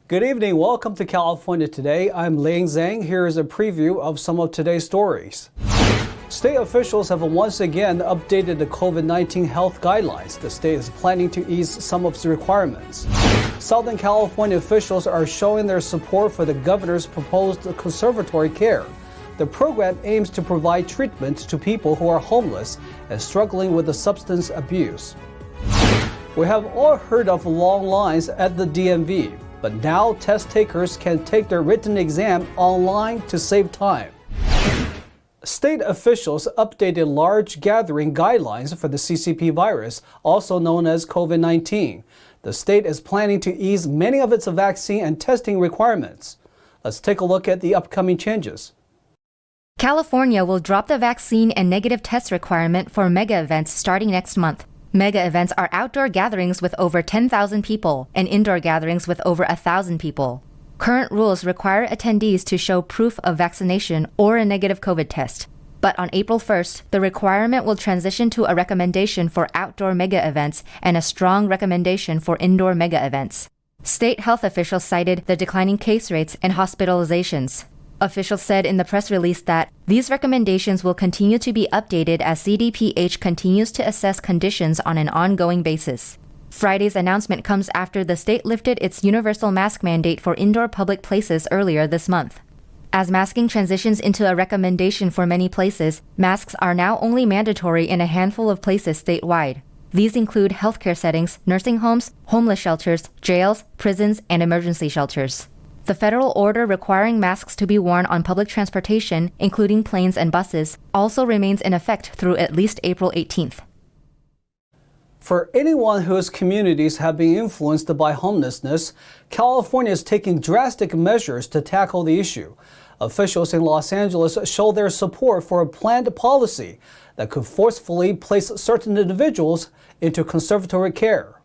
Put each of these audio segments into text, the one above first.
Good evening. Welcome to California Today. I'm Ling Zhang. Here is a preview of some of today's stories. State officials have once again updated the COVID-19 health guidelines. The state is planning to ease some of its requirements. Southern California officials are showing their support for the governor's proposed conservatory care. The program aims to provide treatment to people who are homeless and struggling with substance abuse. We have all heard of long lines at the DMV, but now test takers can take their written exam online to save time. State officials updated large gathering guidelines for the CCP virus, also known as COVID-19. The state is planning to ease many of its vaccine and testing requirements. Let's take a look at the upcoming changes. California will drop the vaccine and negative test requirement for mega events starting next month. Mega events are outdoor gatherings with over 10,000 people and indoor gatherings with over 1,000 people. Current rules require attendees to show proof of vaccination or a negative COVID test. But on April 1st, the requirement will transition to a recommendation for outdoor mega events and a strong recommendation for indoor mega events. State health officials cited the declining case rates and hospitalizations. Officials said in the press release that these recommendations will continue to be updated as CDPH continues to assess conditions on an ongoing basis. Friday's announcement comes after the state lifted its universal mask mandate for indoor public places earlier this month. As masking transitions into a recommendation for many places, masks are now only mandatory in a handful of places statewide. These include healthcare settings, nursing homes, homeless shelters, jails, prisons, and emergency shelters. The federal order requiring masks to be worn on public transportation, including planes and buses, also remains in effect through at least April 18th. For anyone whose communities have been influenced by homelessness, California is taking drastic measures to tackle the issue. Officials in Los Angeles show their support for a planned policy that could forcefully place certain individuals into conservatory care.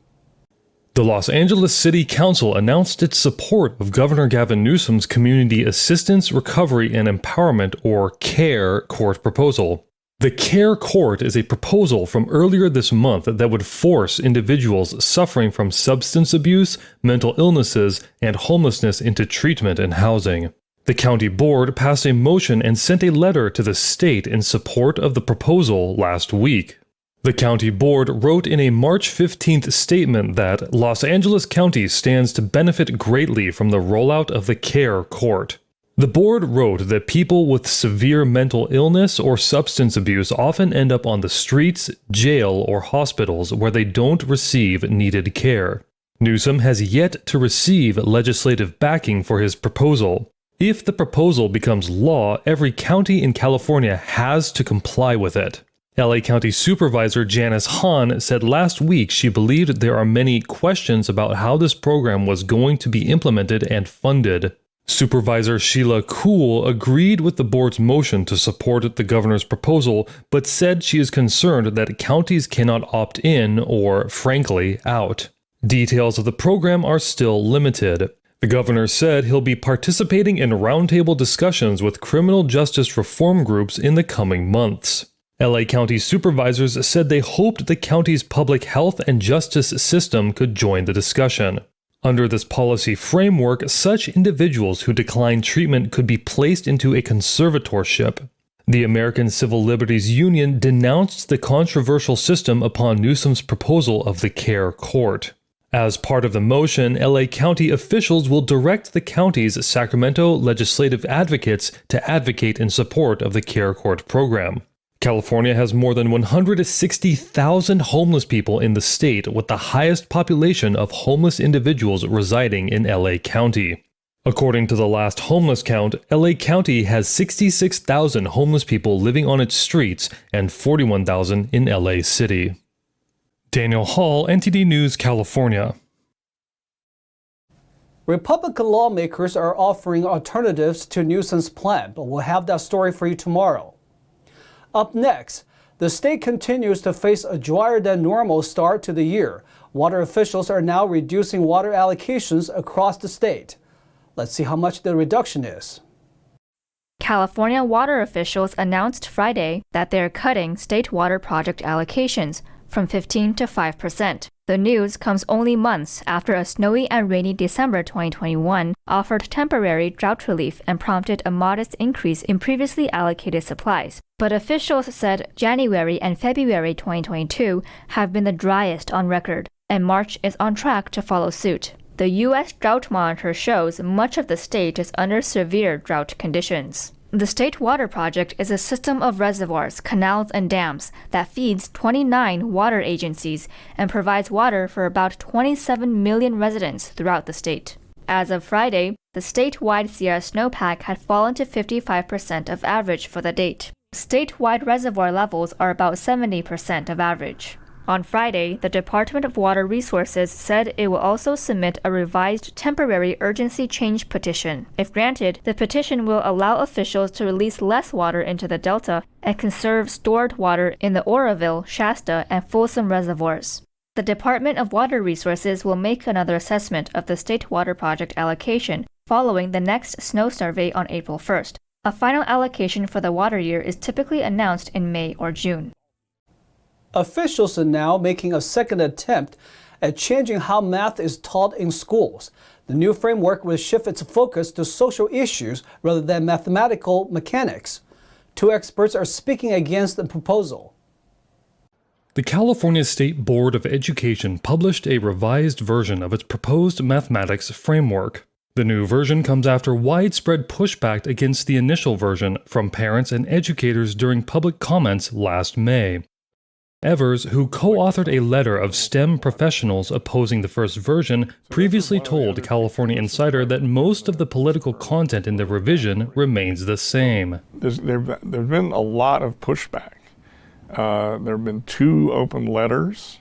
The Los Angeles City Council announced its support of Governor Gavin Newsom's Community Assistance, Recovery, and Empowerment, or CARE, court proposal. The CARE Court is a proposal from earlier this month that would force individuals suffering from substance abuse, mental illnesses, and homelessness into treatment and housing. The county board passed a motion and sent a letter to the state in support of the proposal last week. The county board wrote in a March 15th statement that Los Angeles County stands to benefit greatly from the rollout of the CARE Court. The board wrote that people with severe mental illness or substance abuse often end up on the streets, jail, or hospitals where they don't receive needed care. Newsom has yet to receive legislative backing for his proposal. If the proposal becomes law, every county in California has to comply with it. LA County Supervisor Janice Hahn said last week she believed there are many questions about how this program was going to be implemented and funded. Supervisor Sheila Kuhl agreed with the board's motion to support the governor's proposal, but said she is concerned that counties cannot opt in or, frankly, out. Details of the program are still limited. The governor said he'll be participating in roundtable discussions with criminal justice reform groups in the coming months. LA County supervisors said they hoped the county's public health and justice system could join the discussion. Under this policy framework, such individuals who decline treatment could be placed into a conservatorship. The American Civil Liberties Union denounced the controversial system upon Newsom's proposal of the CARE Court. As part of the motion, LA County officials will direct the county's Sacramento legislative advocates to advocate in support of the CARE Court program. California has more than 160,000 homeless people in the state, with the highest population of homeless individuals residing in LA County. According to the last homeless count, LA County has 66,000 homeless people living on its streets and 41,000 in LA City. Daniel Hall, NTD News, California. Republican lawmakers are offering alternatives to Newsom's plan, but we'll have that story for you tomorrow. Up next, the state continues to face a drier than normal start to the year. Water officials are now reducing water allocations across the state. Let's see how much the reduction is. California water officials announced Friday that they're cutting state water project allocations from 15 to 5%. The The news comes only months after a snowy and rainy December 2021 offered temporary drought relief and prompted a modest increase in previously allocated supplies. But officials said January and February 2022 have been the driest on record, and March is on track to follow suit. The U.S. Drought Monitor shows much of the state is under severe drought conditions. The State Water Project is a system of reservoirs, canals, and dams that feeds 29 water agencies and provides water for about 27 million residents throughout the state. As of Friday, the statewide Sierra snowpack had fallen to 55% of average for the date. Statewide reservoir levels are about 70% of average. On Friday, the Department of Water Resources said it will also submit a revised temporary urgency change petition. If granted, the petition will allow officials to release less water into the Delta and conserve stored water in the Oroville, Shasta, and Folsom reservoirs. The Department of Water Resources will make another assessment of the State Water Project allocation following the next snow survey on April 1st. A final allocation for the water year is typically announced in May or June. Officials are now making a second attempt at changing how math is taught in schools. The new framework will shift its focus to social issues rather than mathematical mechanics. Two experts are speaking against the proposal. The California State Board of Education published a revised version of its proposed mathematics framework. The new version comes after widespread pushback against the initial version from parents and educators during public comments last May. Evers, who co-authored a letter of STEM professionals opposing the first version, previously told California Insider that most of the political content in the revision remains the same. There's been a lot of pushback. There have been 2 open letters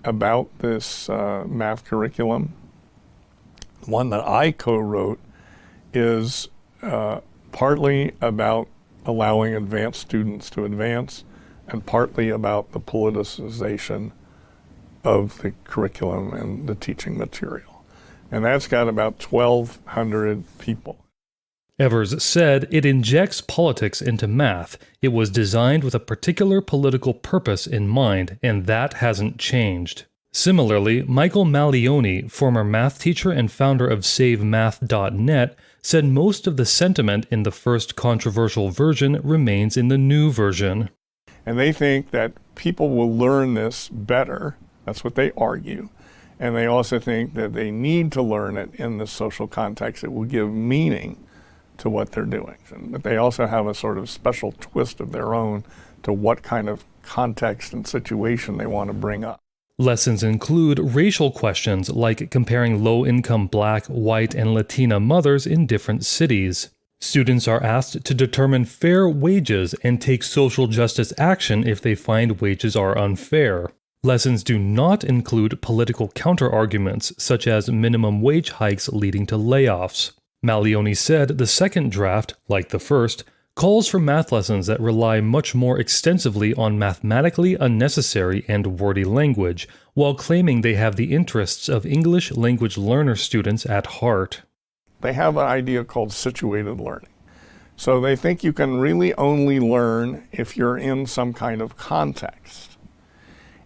about this math curriculum. One that I co-wrote is partly about allowing advanced students to advance, and partly about the politicization of the curriculum and the teaching material. And that's got about 1,200 people. Evers said it injects politics into math. It was designed with a particular political purpose in mind, and that hasn't changed. Similarly, Michael Malioni, former math teacher and founder of SaveMath.net, said most of the sentiment in the first controversial version remains in the new version. And they think that people will learn this better. That's what they argue. And they also think that they need to learn it in the social context. It will give meaning to what they're doing. But they also have a sort of special twist of their own to what kind of context and situation they want to bring up. Lessons include racial questions like comparing low-income Black, white, and Latina mothers in different cities. Students are asked to determine fair wages and take social justice action if they find wages are unfair. Lessons do not include political counterarguments, such as minimum wage hikes leading to layoffs. Malioni said the second draft, like the first, calls for math lessons that rely much more extensively on mathematically unnecessary and wordy language, while claiming they have the interests of English language learner students at heart. They have an idea called situated learning. So they think you can really only learn if you're in some kind of context.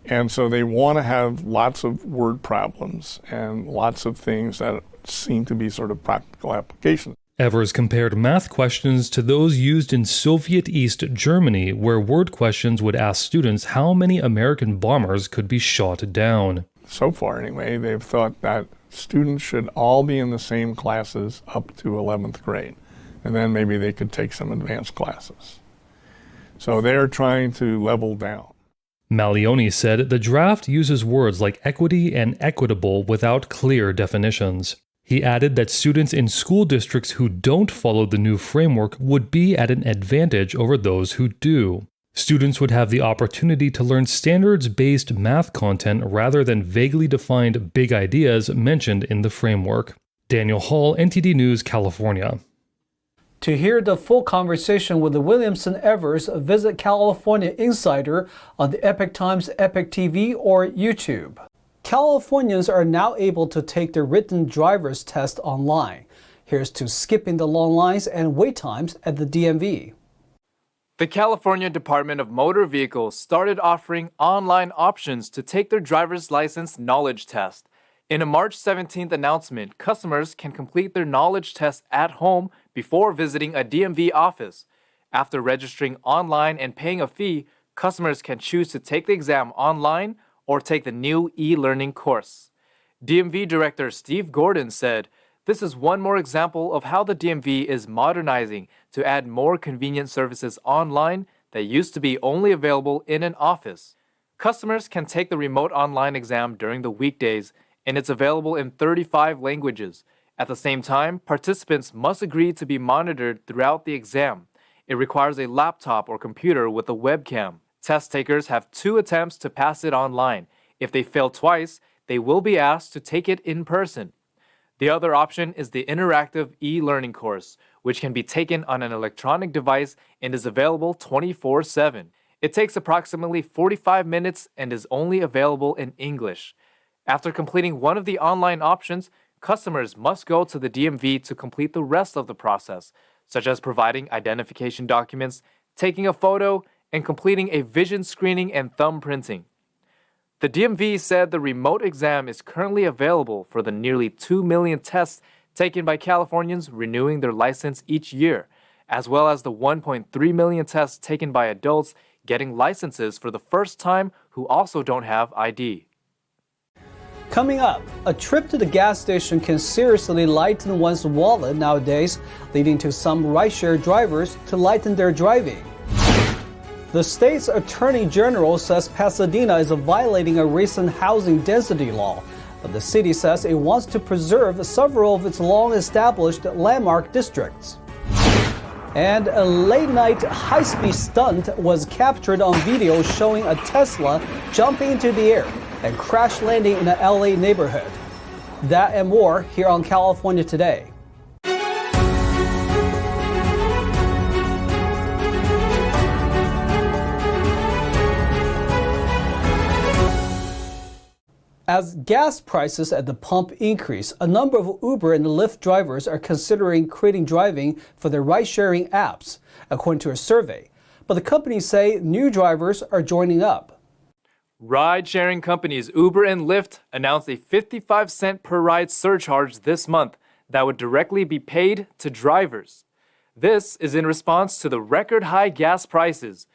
And so they want to have lots of word problems and lots of things that seem to be sort of practical applications. Evers compared math questions to those used in Soviet East Germany, where word questions would ask students how many American bombers could be shot down. So far, anyway, they've thought that students should all be in the same classes up to 11th grade, and then maybe they could take some advanced classes. So they're trying to level down. Malioni said the draft uses words like equity and equitable without clear definitions. He added that students in school districts who don't follow the new framework would be at an advantage over those who do. Students would have the opportunity to learn standards-based math content rather than vaguely defined big ideas mentioned in the framework. Daniel Hall, NTD News, California. To hear the full conversation with Williamson Evers, visit California Insider on the Epoch Times Epoch TV or YouTube. Californians are now able to take their written driver's test online. Here's to skipping the long lines and wait times at the DMV. The California Department of Motor Vehicles started offering online options to take their driver's license knowledge test. In a March 17th announcement, customers can complete their knowledge test at home before visiting a DMV office. After registering online and paying a fee, customers can choose to take the exam online or take the new e-learning course. DMV Director Steve Gordon said, "This is one more example of how the DMV is modernizing to add more convenient services online that used to be only available in an office. Customers can take the remote online exam during the weekdays, and it's available in 35 languages. At the same time, participants must agree to be monitored throughout the exam. It requires a laptop or computer with a webcam. Test takers have 2 attempts to pass it online. If they fail twice, they will be asked to take it in person." The other option is the interactive e-learning course, which can be taken on an electronic device and is available 24/7. It takes approximately 45 minutes and is only available in English. After completing one of the online options, customers must go to the DMV to complete the rest of the process, such as providing identification documents, taking a photo, and completing a vision screening and thumbprinting. The DMV said the remote exam is currently available for the nearly 2 million tests taken by Californians renewing their license each year, as well as the 1.3 million tests taken by adults getting licenses for the first time who also don't have ID. Coming up, a trip to the gas station can seriously lighten one's wallet nowadays, leading to some rideshare drivers to lighten their driving. The state's attorney general says Pasadena is violating a recent housing density law, but the city says it wants to preserve several of its long-established landmark districts. And a late-night high-speed stunt was captured on video showing a Tesla jumping into the air and crash landing in an LA neighborhood. That and more here on California Today. As gas prices at the pump increase, a number of Uber and Lyft drivers are considering quitting driving for their ride-sharing apps, according to a survey. But the companies say new drivers are joining up. Ride-sharing companies Uber and Lyft announced a 55-cent per ride surcharge this month that would directly be paid to drivers. This is in response to the record-high gas prices.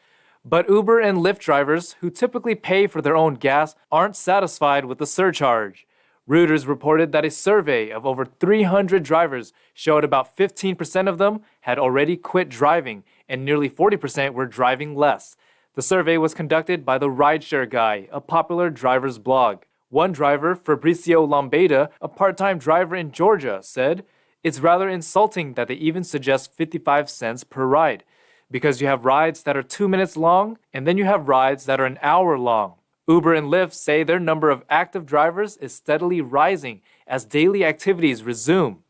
But Uber and Lyft drivers, who typically pay for their own gas, aren't satisfied with the surcharge. Reuters reported that a survey of over 300 drivers showed about 15% of them had already quit driving, and nearly 40% were driving less. The survey was conducted by the Rideshare Guy, a popular driver's blog. One driver, Fabricio Lombeda, a part-time driver in Georgia, said, "It's rather insulting that they even suggest 55 cents per ride. Because you have rides that are 2 minutes long, and then you have rides that are an hour long." Uber and Lyft say their number of active drivers is steadily rising as daily activities resume.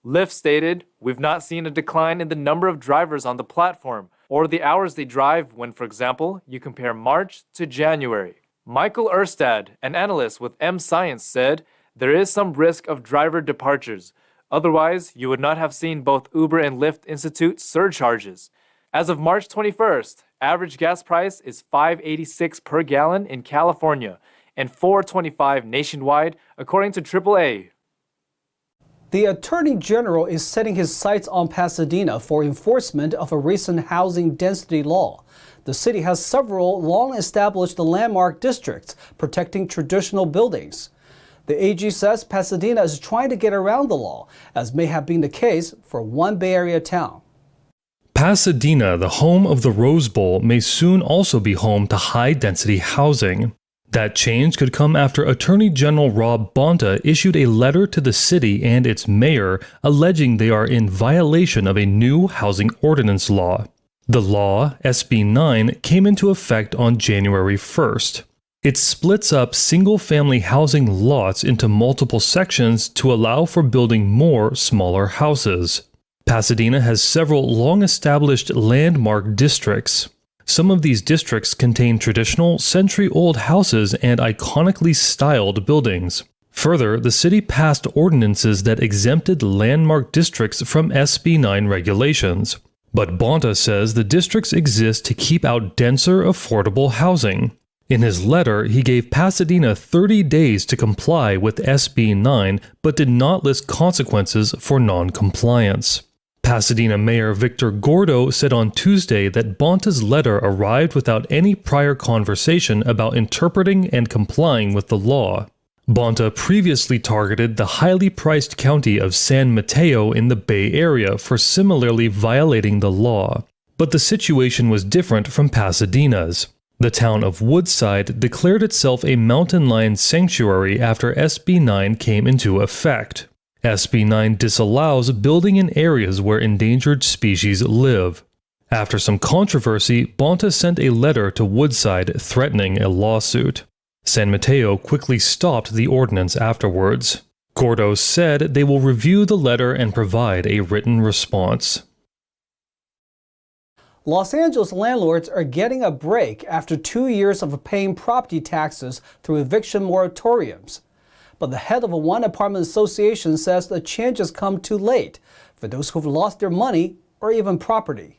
Lyft stated, "We've not seen a decline in the number of drivers on the platform or the hours they drive when, for example, you compare March to January." Michael Erstad, an analyst with M Science, said, "There is some risk of driver departures. Otherwise, you would not have seen both Uber and Lyft institute surcharges." As of March 21st, average gas price is $5.86 per gallon in California and $4.25 nationwide, according to AAA. The Attorney General is setting his sights on Pasadena for enforcement of a recent housing density law. The city has several long-established landmark districts protecting traditional buildings. The AG says Pasadena is trying to get around the law, as may have been the case for one Bay Area town. Pasadena, the home of the Rose Bowl, may soon also be home to high-density housing. That change could come after Attorney General Rob Bonta issued a letter to the city and its mayor alleging they are in violation of a new housing ordinance law. The law, SB 9, came into effect on January 1st. It splits up single-family housing lots into multiple sections to allow for building more smaller houses. Pasadena has several long-established landmark districts. Some of these districts contain traditional, century-old houses and iconically styled buildings. Further, the city passed ordinances that exempted landmark districts from SB 9 regulations. But Bonta says the districts exist to keep out denser, affordable housing. In his letter, he gave Pasadena 30 days to comply with SB 9, but did not list consequences for non-compliance. Pasadena Mayor Victor Gordo said on Tuesday that Bonta's letter arrived without any prior conversation about interpreting and complying with the law. Bonta previously targeted the highly priced county of San Mateo in the Bay Area for similarly violating the law. But the situation was different from Pasadena's. The town of Woodside declared itself a mountain lion sanctuary after SB 9 came into effect. SB 9 disallows building in areas where endangered species live. After some controversy, Bonta sent a letter to Woodside threatening a lawsuit. San Mateo quickly stopped the ordinance afterwards. Gordo said they will review the letter and provide a written response. Los Angeles landlords are getting a break after 2 years of paying property taxes through eviction moratoriums. But the head of a one-apartment association says the changes come too late for those who've lost their money or even property.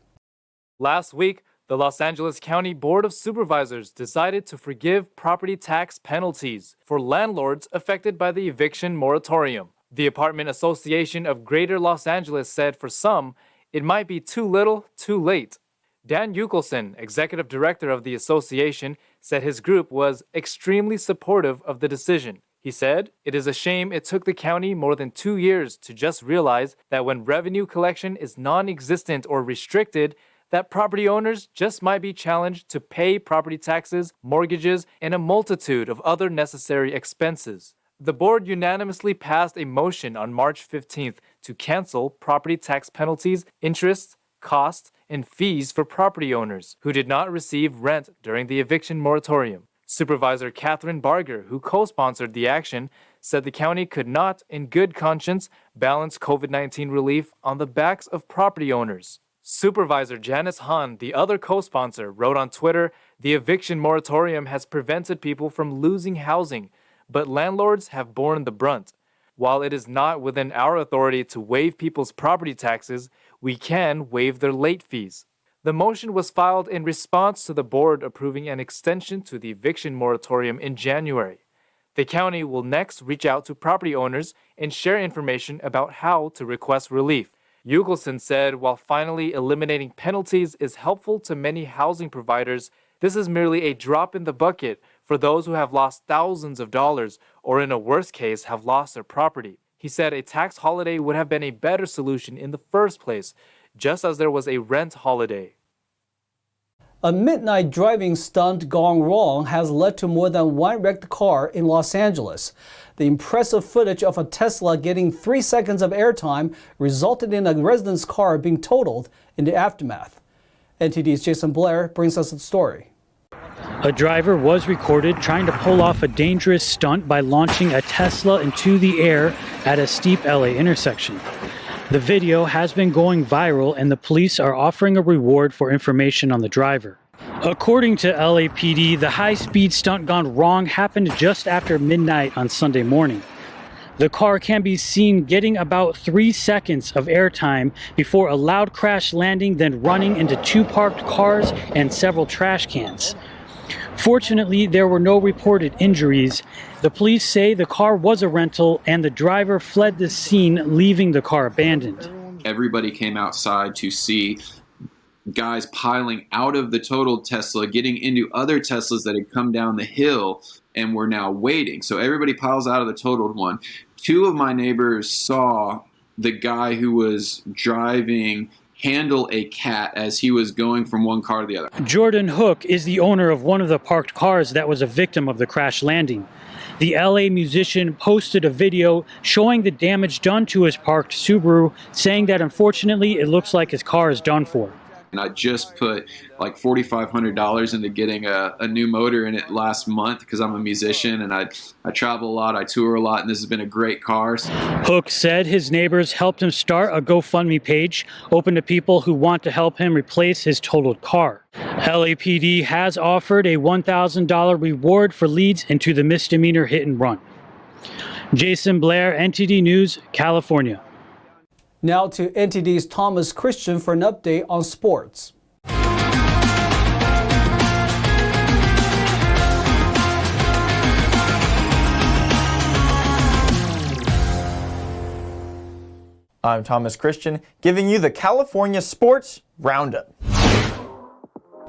Last week, the Los Angeles County Board of Supervisors decided to forgive property tax penalties for landlords affected by the eviction moratorium. The Apartment Association of Greater Los Angeles said for some, it might be too little, too late. Dan Ukelson, executive director of the association, said his group was extremely supportive of the decision. He said, "It is a shame it took the county more than 2 years to just realize that when revenue collection is non-existent or restricted, that property owners just might be challenged to pay property taxes, mortgages, and a multitude of other necessary expenses." The board unanimously passed a motion on March 15th to cancel property tax penalties, interest, costs, and fees for property owners who did not receive rent during the eviction moratorium. Supervisor Catherine Barger, who co-sponsored the action, said the county could not, in good conscience, balance COVID-19 relief on the backs of property owners. Supervisor Janice Hahn, the other co-sponsor, wrote on Twitter, "The eviction moratorium has prevented people from losing housing, but landlords have borne the brunt. While it is not within our authority to waive people's property taxes, we can waive their late fees." The motion was filed in response to the board approving an extension to the eviction moratorium in January. The county will next reach out to property owners and share information about how to request relief. Ugelson said while finally eliminating penalties is helpful to many housing providers, this is merely a drop in the bucket for those who have lost thousands of dollars or in a worst case have lost their property. He said a tax holiday would have been a better solution in the first place, just as there was a rent holiday. A midnight driving stunt gone wrong has led to more than one wrecked car in Los Angeles. The impressive footage of a Tesla getting 3 seconds of airtime resulted in a resident's car being totaled in the aftermath. NTD's Jason Blair brings us the story. A driver was recorded trying to pull off a dangerous stunt by launching a Tesla into the air at a steep LA intersection. The video has been going viral and the police are offering a reward for information on the driver. According to LAPD, the high-speed stunt gone wrong happened just after midnight on Sunday morning. The car can be seen getting about 3 seconds of airtime before a loud crash landing, then running into 2 parked cars and several trash cans. Fortunately, there were no reported injuries. The police say the car was a rental and the driver fled the scene, leaving the car abandoned. Everybody came outside to see guys piling out of the totaled Tesla, getting into other Teslas that had come down the hill and were now waiting. So everybody piles out of the totaled one. 2 of my neighbors saw the guy who was driving handle a cat as he was going from one car to the other. Jordan Hook is the owner of one of the parked cars that was a victim of the crash landing. The LA musician posted a video showing the damage done to his parked Subaru, saying that unfortunately it looks like his car is done for. And I just put like $4,500 into getting a new motor in it last month because I'm a musician and I travel a lot, I tour a lot, and this has been a great car. Hook said his neighbors helped him start a GoFundMe page open to people who want to help him replace his totaled car. LAPD has offered a $1,000 reward for leads into the misdemeanor hit and run. Jason Blair, NTD News, California. Now to NTD's Thomas Christian for an update on sports. I'm Thomas Christian, giving you the California Sports Roundup.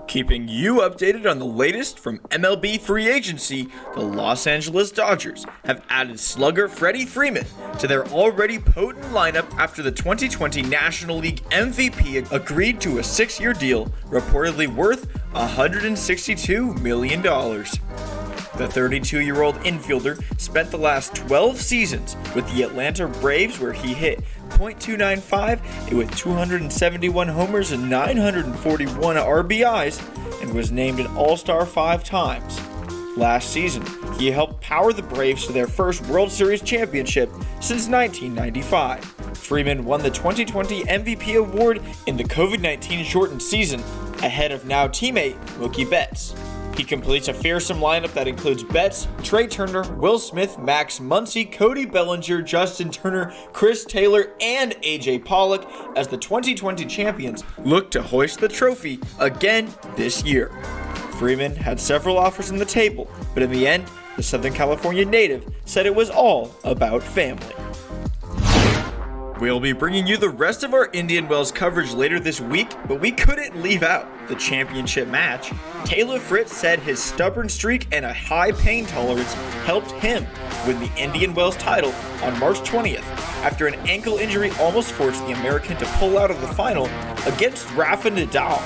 Keeping you updated on the latest from MLB free agency, the Los Angeles Dodgers have added slugger Freddie Freeman to their already potent lineup after the 2020 National League MVP agreed to a 6-year deal reportedly worth $162 million. The 32-year-old infielder spent the last 12 seasons with the Atlanta Braves, where he hit .295 with 271 homers and 941 RBIs, and was named an All-Star 5 times. Last season, he helped power the Braves to their first World Series championship since 1995. Freeman won the 2020 MVP award in the COVID-19 shortened season, ahead of now teammate Mookie Betts. He completes a fearsome lineup that includes Betts, Trey Turner, Will Smith, Max Muncy, Cody Bellinger, Justin Turner, Chris Taylor, and AJ Pollock as the 2020 champions look to hoist the trophy again this year. Freeman had several offers on the table, but in the end, the Southern California native said it was all about family. We'll be bringing you the rest of our Indian Wells coverage later this week, but we couldn't leave out the championship match. Taylor Fritz said his stubborn streak and a high pain tolerance helped him win the Indian Wells title on March 20th after an ankle injury almost forced the American to pull out of the final against Rafa Nadal.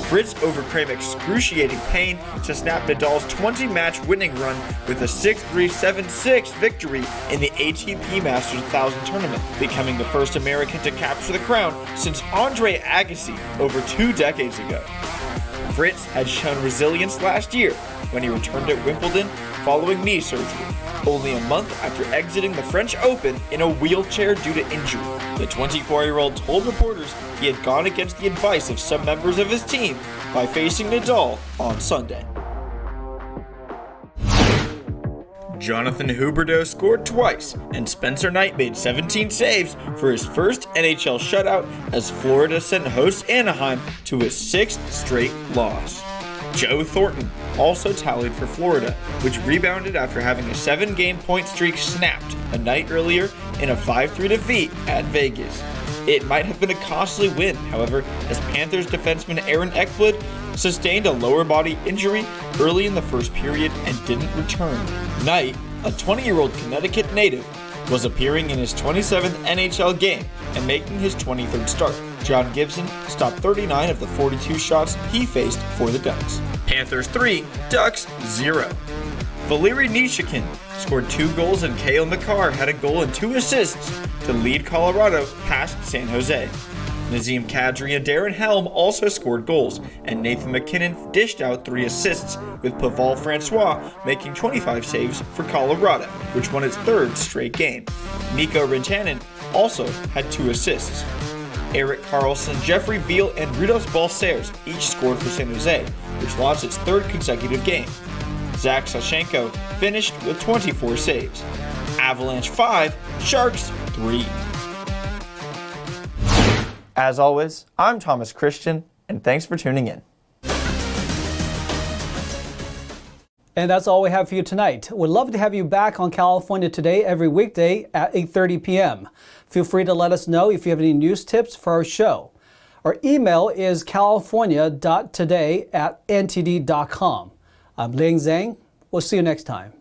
Fritz overcame excruciating pain to snap Nadal's 20-match winning run with a 6-3, 7-6 victory in the ATP Masters 1000 tournament, becoming the first American to capture the crown since Andre Agassi over 2 decades ago. Fritz had shown resilience last year when he returned at Wimbledon following knee surgery, only a month after exiting the French Open in a wheelchair due to injury. The 24-year-old told reporters he had gone against the advice of some members of his team by facing Nadal on Sunday. Jonathan Huberdeau scored twice, and Spencer Knight made 17 saves for his first NHL shutout as Florida sent host Anaheim to a 6th straight loss. Joe Thornton also tallied for Florida, which rebounded after having a 7-game point streak snapped a night earlier in a 5-3 defeat at Vegas. It might have been a costly win, however, as Panthers defenseman Aaron Ekblad sustained a lower body injury early in the first period and didn't return. Knight, a 20-year-old Connecticut native, was appearing in his 27th NHL game and making his 23rd start. John Gibson stopped 39 of the 42 shots he faced for the Ducks. Panthers 3, Ducks 0. Valeri Nichukin scored 2 goals and Cale Makar had a goal and 2 assists to lead Colorado past San Jose. Nazem Kadri and Darren Helm also scored goals, and Nathan McKinnon dished out 3 assists, with Pavel Francois making 25 saves for Colorado, which won its 3rd straight game. Mikko Rantanen also had 2 assists. Erik Karlsson, Jeffrey Beal, and Rudolf Balcers each scored for San Jose, which lost its 3rd consecutive game. Zach Sashenko finished with 24 saves. Avalanche 5, Sharks 3. As always, I'm Thomas Christian, and thanks for tuning in. And that's all we have for you tonight. We'd love to have you back on California Today every weekday at 8:30 p.m. Feel free to let us know if you have any news tips for our show. Our email is california.today@ntd.com. I'm Liang Zhang. We'll see you next time.